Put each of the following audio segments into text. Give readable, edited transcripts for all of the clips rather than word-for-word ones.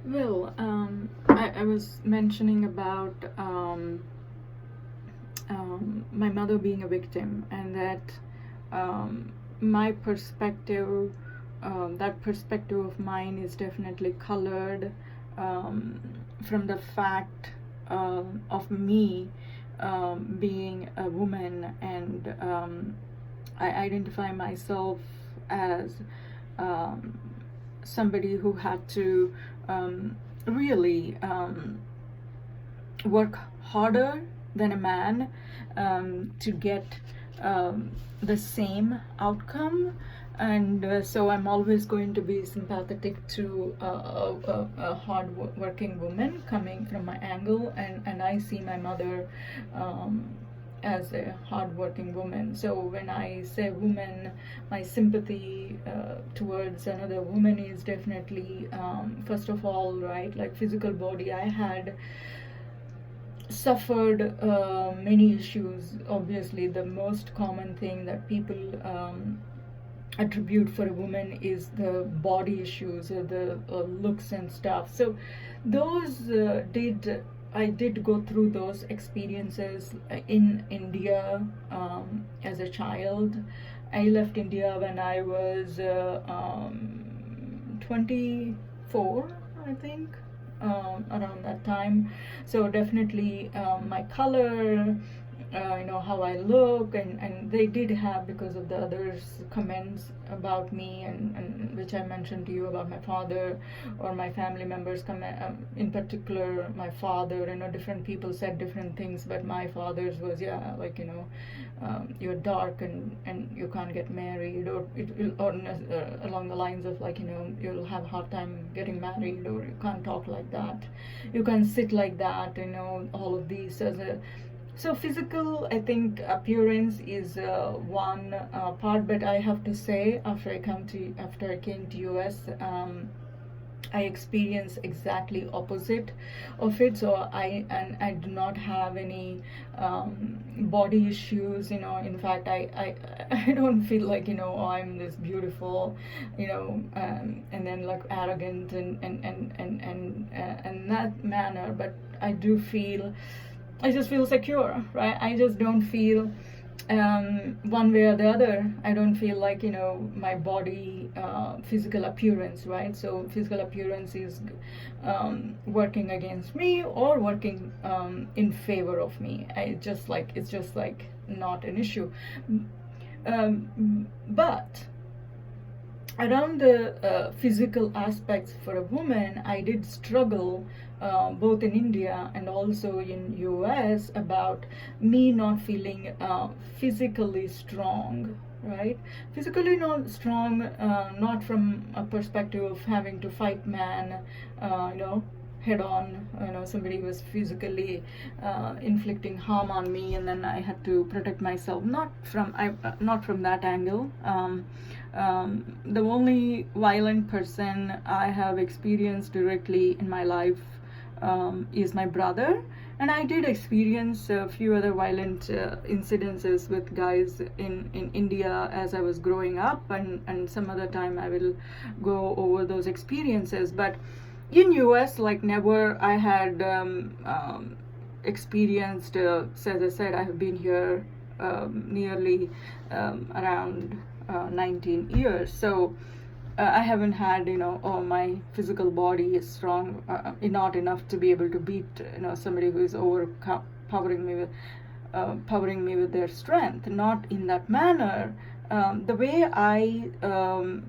Well, I was mentioning about my mother being a victim, and that my perspective, that perspective of mine is definitely colored um, from the fact of me being a woman, and I identify myself as um, somebody who had to really work harder than a man to get the same outcome. And so I'm always going to be sympathetic to a hard working woman coming from my angle, and I see my mother as a hardworking woman. So when I say woman, my sympathy towards another woman is definitely, first of all, right, like physical body. I had suffered many issues. Obviously, the most common thing that people attribute for a woman is the body issues or the looks and stuff. So those I did go through those experiences in India as a child. I left India when I was 24, I think, around that time. So definitely my color, how I look, and they did have, because of the others' comments about me, and which I mentioned to you about my father or my family members comment, in particular my father. Different people said different things, but my father's was, yeah, like, you're dark and you can't get married, or along the lines of, like, you'll have a hard time getting married, or you can't talk like that, you can't sit like that, all of these as a. So physical, I think, appearance is one part, but I have to say, after I came to US, I experienced exactly opposite of it. So I do not have any body issues. In fact, I don't feel like, oh, I'm this beautiful, and then like arrogant and that manner. But I just feel secure, right? I just don't feel one way or the other. I don't feel like, my body, physical appearance, right? So physical appearance is working against me or working in favor of me. It's just like not an issue. But around the physical aspects for a woman, I did struggle both in India and also in US about me not feeling physically strong, right? Physically not strong, not from a perspective of having to fight man, head on. Somebody was physically inflicting harm on me, and then I had to protect myself. Not from that angle. The only violent person I have experienced directly in my life is my brother, and I did experience a few other violent incidences with guys in India as I was growing up, and some other time I will go over those experiences. But in US, like, never I had experienced, as I said, I have been here nearly around 19 years. So I haven't had, oh, my physical body is strong, not enough to be able to beat, somebody who is overpowering me with their strength. Not in that manner. The way I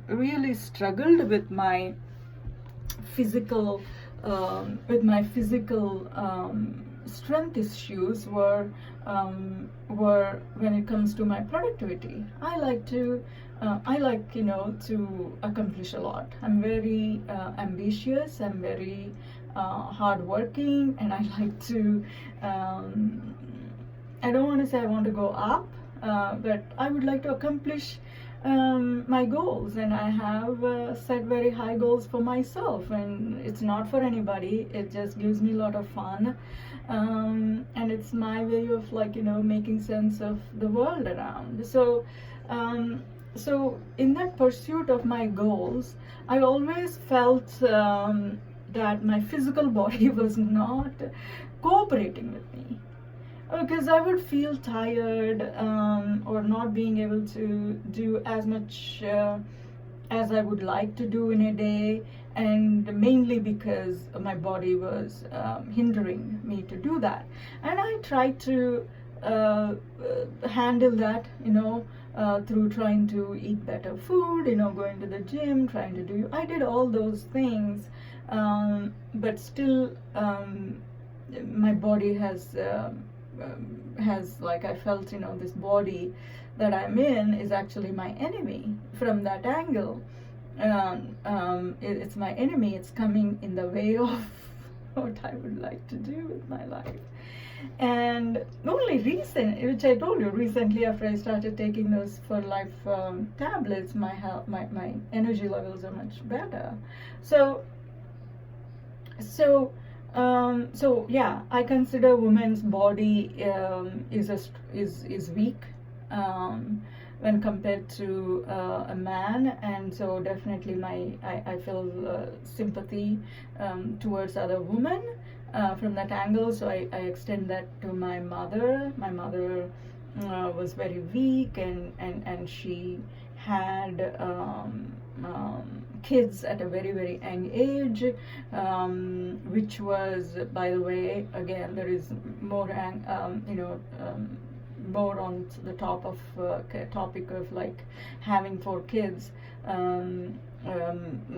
really struggled with my physical strength issues were when it comes to my productivity. I like to accomplish a lot. I'm very ambitious. I'm very hardworking, and I like to. I don't want to say I want to go up, but I would like to accomplish my goals, and I have set very high goals for myself, and it's not for anybody. It just gives me a lot of fun, and it's my way of, like, making sense of the world around. So in that pursuit of my goals, I always felt that my physical body was not cooperating with me, because I would feel tired, or not being able to do as much as I would like to do in a day, and mainly because my body was hindering me to do that. And I tried to handle that, through trying to eat better food, going to the gym, trying to do. I did all those things, but still, my body has like I felt, this body that I'm in is actually my enemy from that angle. It's my enemy. It's coming in the way of what I would like to do with my life. And only which I told you, recently after I started taking those for life tablets, my health, my energy levels are much better. So yeah, I consider women's body is weak, when compared to a man, and so definitely I feel sympathy towards other women from that angle. So I extend that to my mother. My mother was very weak, and she had kids at a very, very young age, which was, by the way, again, there is more more on the top of topic of like having 4 kids.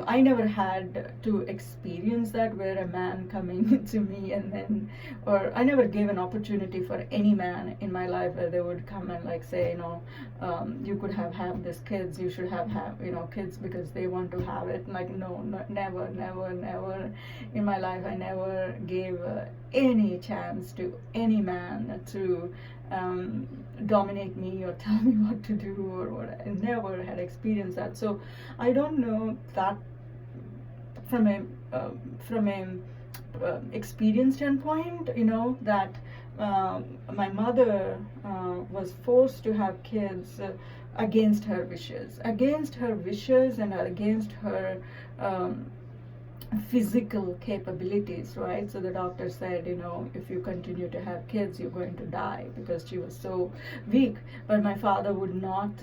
I never had to experience that, where a man coming to me and then, or I never gave an opportunity for any man in my life where they would come and like say, you could have this kids, you should have kids because they want to have it. Like no, never in my life. I never gave any chance to any man to dominate me or tell me what to do or what. I never had experienced that. So I don't know that from a experience standpoint, that my mother was forced to have kids against her wishes and against her physical capabilities, right? So the doctor said, if you continue to have kids, you're going to die, because she was so weak. But my father would not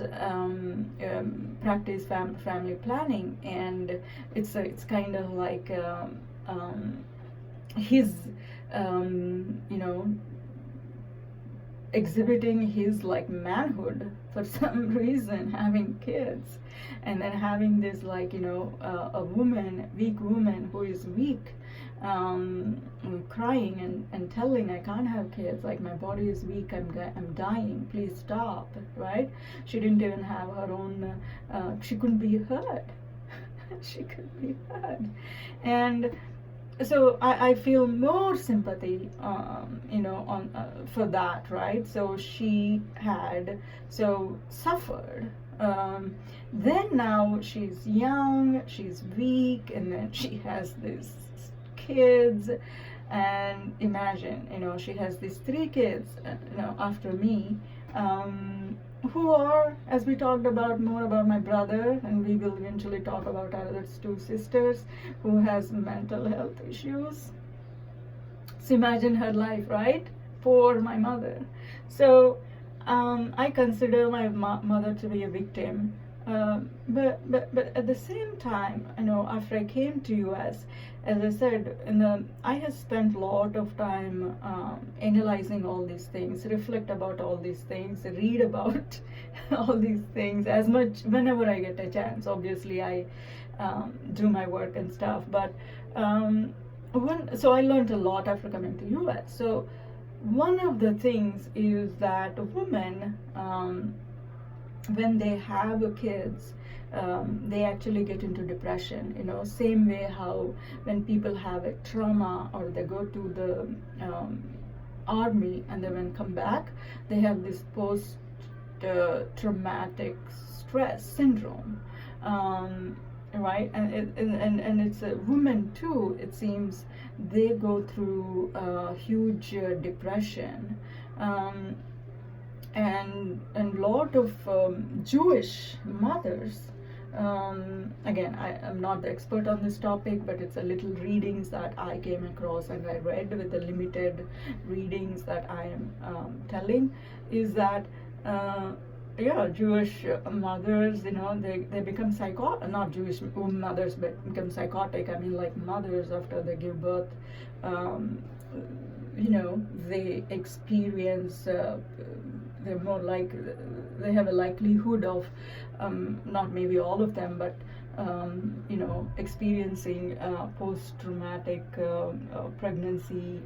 practice family planning, and it's kind of like his exhibiting his like manhood for some reason, having kids, and then having this like a weak woman who is weak, crying and telling, I can't have kids, like my body is weak, I'm dying, please stop, right? She didn't even have her own, she couldn't be heard. She could be heard. And so I feel more sympathy, on for that, right? So she had suffered. Then now she's young, she's weak, and then she has these kids. And imagine, she has these 3 kids, after me, who are, as we talked about more about my brother, and we will eventually talk about our other 2 sisters who has mental health issues. So imagine her life, right? For my mother. So I consider my mother to be a victim. But at the same time, after I came to US, as I said, I have spent a lot of time analyzing all these things, reflect about all these things, read about all these things as much whenever I get a chance. Obviously, I do my work and stuff, but so I learned a lot after coming to US. So one of the things is that women, when they have kids, they actually get into depression, same way how when people have a trauma or they go to the army and then when come back, they have this post traumatic stress syndrome, right? And it's a women too, it seems, they go through huge depression. And lot of Jewish mothers Again, I am not the expert on this topic, but it's a little readings that I came across and I read with the limited readings that I am telling, is that yeah, Jewish mothers, they become not Jewish mothers, but become psychotic. I mean, like mothers after they give birth, um, they experience, they're more like, they have a likelihood of, not maybe all of them, but experiencing post-traumatic pregnancy,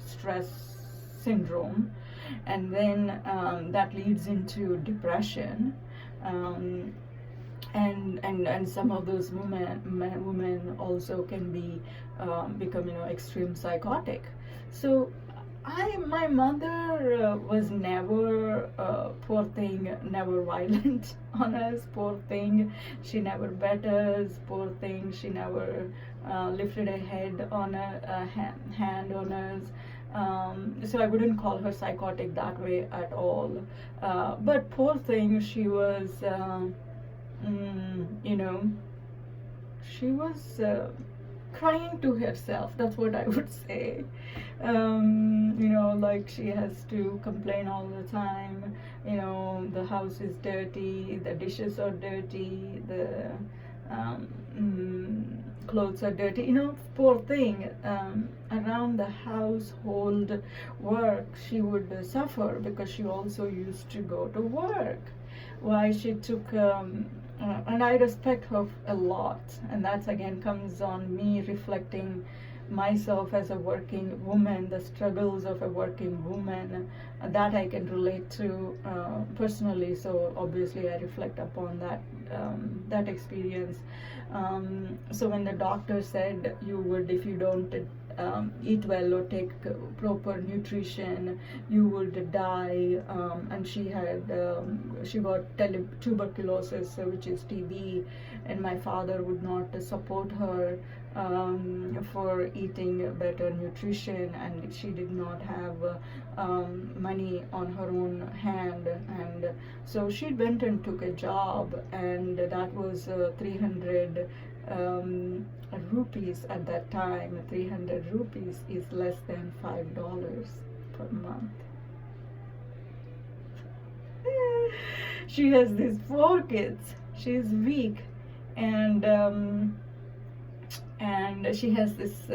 stress syndrome, and then that leads into depression, um, and some of those women also can become extreme psychotic. So my mother was never, poor thing, never violent on us, poor thing. She never bet us, poor thing. She never lifted a head on a hand on us. So I wouldn't call her psychotic that way at all. But poor thing, she was, she was crying to herself. That's what I would say. Like she has to complain all the time. The house is dirty, the dishes are dirty, the clothes are dirty. Poor thing. Around the household work, she would suffer because she also used to go to work. Why she took. And I respect her a lot, and that's again comes on me reflecting myself as a working woman, the struggles of a working woman, that I can relate to personally. So obviously I reflect upon that experience. So when the doctor said if you don't eat well or take proper nutrition, you would die, and she got tuberculosis, which is TB, and my father would not support her for eating better nutrition, and she did not have money on her own hand, and so she went and took a job, and that was 300 rupees at that time. 300 rupees is less than $5 per month. She has these 4 kids. She's weak, and she has this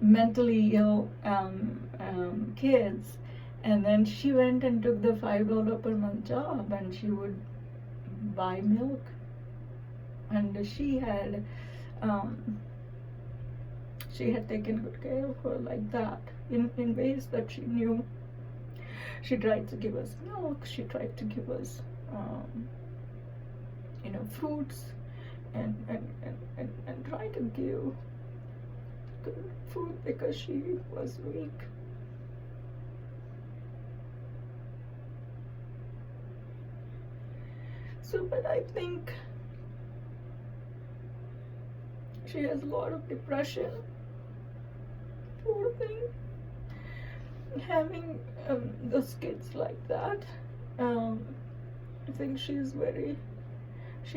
mentally ill kids, and then she went and took the $5 per month job, and she would buy milk, and she had taken good care of her like that, in ways that she knew. She tried to give us milk, she tried to give us fruits, and try to give good food because she was weak. So, but I think she has a lot of depression. Poor thing. Having those kids like that, I think she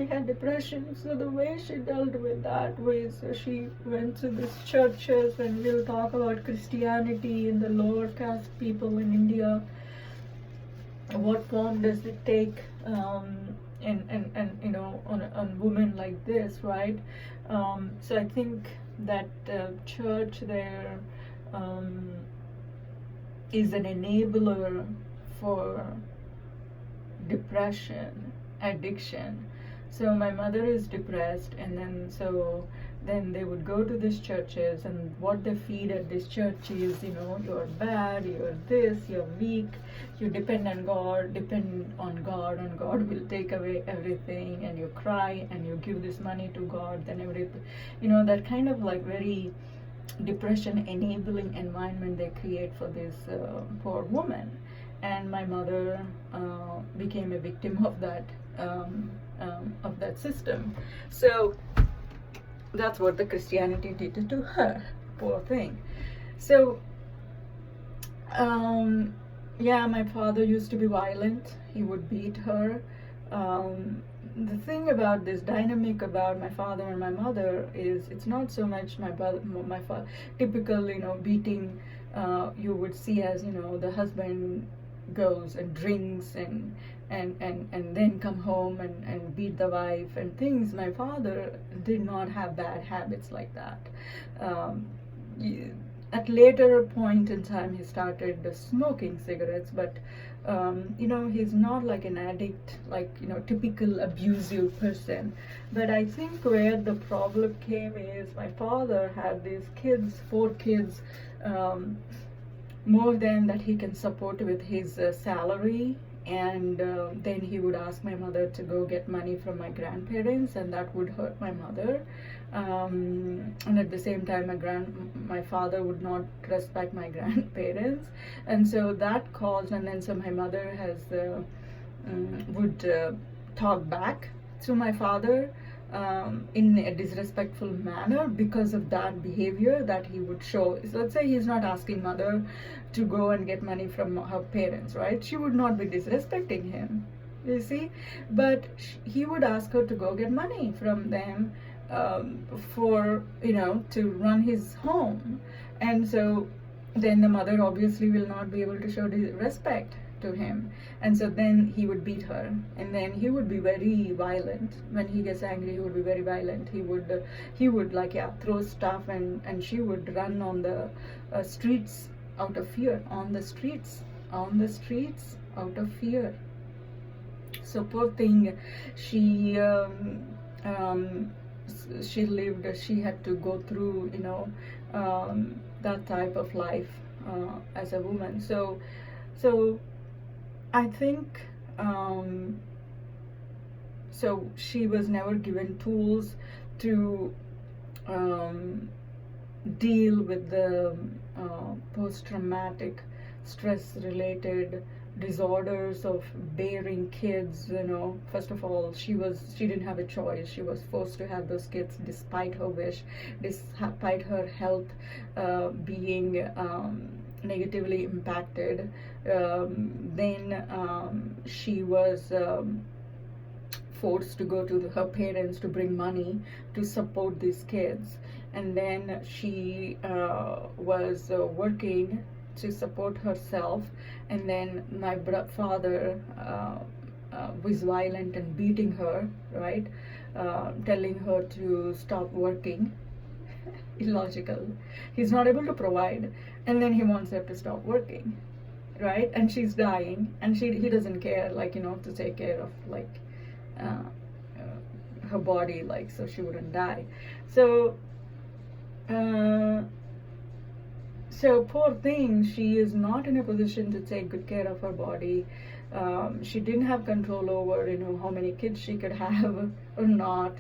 had depression. So the way she dealt with that was she went to these churches, and we'll talk about Christianity in the lower caste people in India. What form does it take? And on women like this, right? So I think that church there is an enabler for depression, addiction. So my mother is depressed, and then they would go to these churches, and what they feed at this church is, you're bad, you're this, you're weak, you depend on God, and God will take away everything, and you cry, and you give this money to God, then everything, that kind of like very depression enabling environment they create for this poor woman. And my mother became a victim of that system. So that's what the Christianity did to her, poor thing. So my father used to be violent. He would beat her, The thing about this dynamic about my father and my mother is it's not so much typical, beating. You would see as, the husband goes and drinks and then come home and beat the wife and things. My father did not have bad habits like that. um, at later point in time he started smoking cigarettes, but he's not like an addict, like, typical abusive person. But I think where the problem came is my father had these kids, 4 kids, um, more than that he can support with his salary. And then he would ask my mother to go get money from my grandparents, and that would hurt my mother. And at the same time, my father would not respect my grandparents, and so that caused. And then so my mother would talk back to my father in a disrespectful manner because of that behavior that he would show. So let's say he's not asking mother to go and get money from her parents, right? She would not be disrespecting him, you see, but he would ask her to go get money from them, for, to run his home. And so then the mother obviously will not be able to show respect to him, and so then he would beat her, and then he would be very violent. When he gets angry, he would be very violent. He would like, yeah, throw stuff, and she would run on the streets out of fear, on the streets out of fear. So poor thing, she she had to go through, that type of life as a woman. So I think, so she was never given tools to deal with the post-traumatic stress-related disorders of bearing kids. First of all, she didn't have a choice. She was forced to have those kids despite her wish, despite her health being negatively impacted. Then she was forced to go to her parents to bring money to support these kids, and then she was working to support herself. And then my father was violent and beating her, right? Telling her to stop working. Illogical. He's not able to provide, and then he wants her to stop working, right? And she's dying, and he doesn't care, like, to take care of, like, her body, like, so she wouldn't die. So poor thing, she is not in a position to take good care of her body. She didn't have control over, how many kids she could have or not.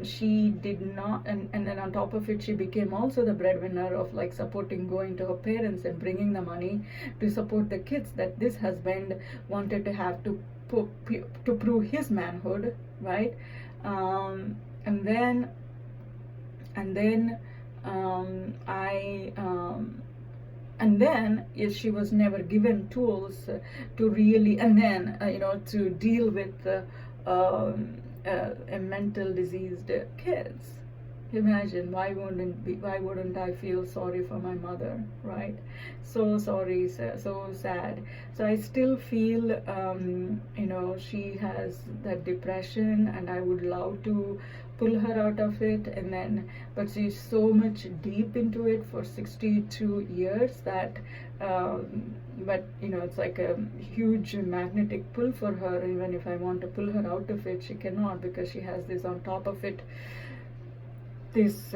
She did not, and then on top of it, she became also the breadwinner of, like, supporting, going to her parents and bringing the money to support the kids that this husband wanted to have to prove his manhood, right? And then if she was never given tools to really, and then to deal with a mental diseased kids. Imagine, why wouldn't I feel sorry for my mother, right? So sorry, so sad. So I still feel, she has that depression, and I would love to pull her out of it, but she's so much deep into it for 62 years that, but it's like a huge magnetic pull for her. Even if I want to pull her out of it, she cannot, because she has this on top of it, this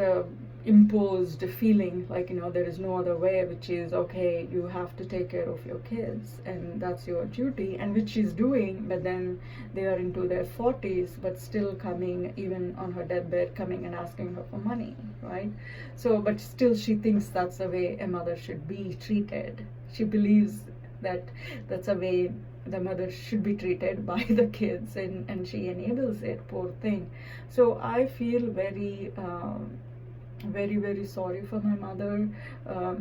imposed feeling, like, there is no other way, which is, okay, you have to take care of your kids, and that's your duty, and which she's doing. But then they are into their 40s, but still coming, even on her deathbed, coming and asking her for money, right? So, but still she thinks that's the way a mother should be treated. She believes that that's a way the mother should be treated by the kids, and she enables it, poor thing. So I feel very very, very sorry for my mother,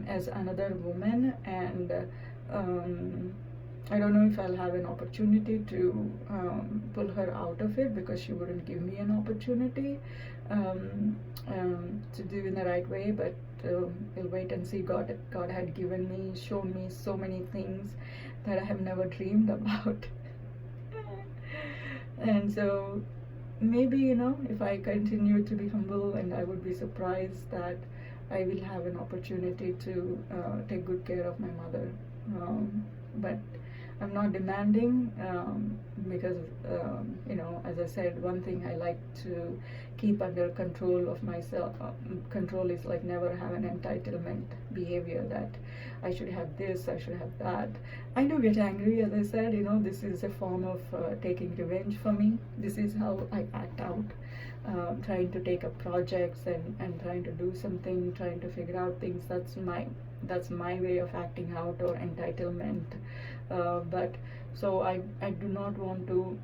as another woman. And I don't know if I'll have an opportunity to pull her out of it, because she wouldn't give me an opportunity to do in the right way. But we'll wait and see. God had given me, shown me so many things that I have never dreamed about. And so maybe, if I continue to be humble, and I would be surprised that I will have an opportunity to take good care of my mother. But I'm not demanding, because as I said, one thing I like to keep under control of myself. Control is like never have an entitlement behavior that I should have this, I should have that. I do get angry, as I said. This is a form of taking revenge for me. This is how I act out. Trying to take up projects, and trying to do something, trying to figure out things. That's my way of acting out, or entitlement. But so I do not want to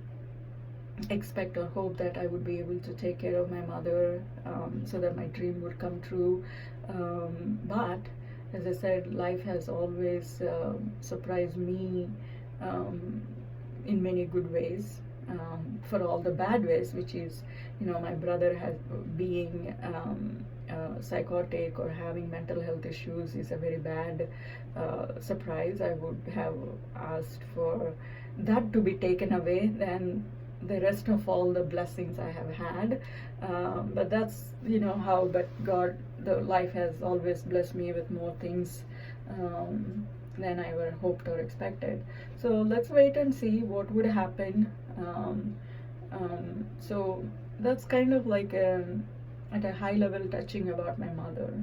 expect or hope that I would be able to take care of my mother, so that my dream would come true. But as I said, life has always surprised me in many good ways, for all the bad ways, which is, my brother has being psychotic or having mental health issues is a very bad surprise. I would have asked for that to be taken away than the rest of all the blessings I have had. But that's, how, but God, the life has always blessed me with more things than I ever hoped or expected. So let's wait and see what would happen. So that's kind of like at a high level touching about my mother.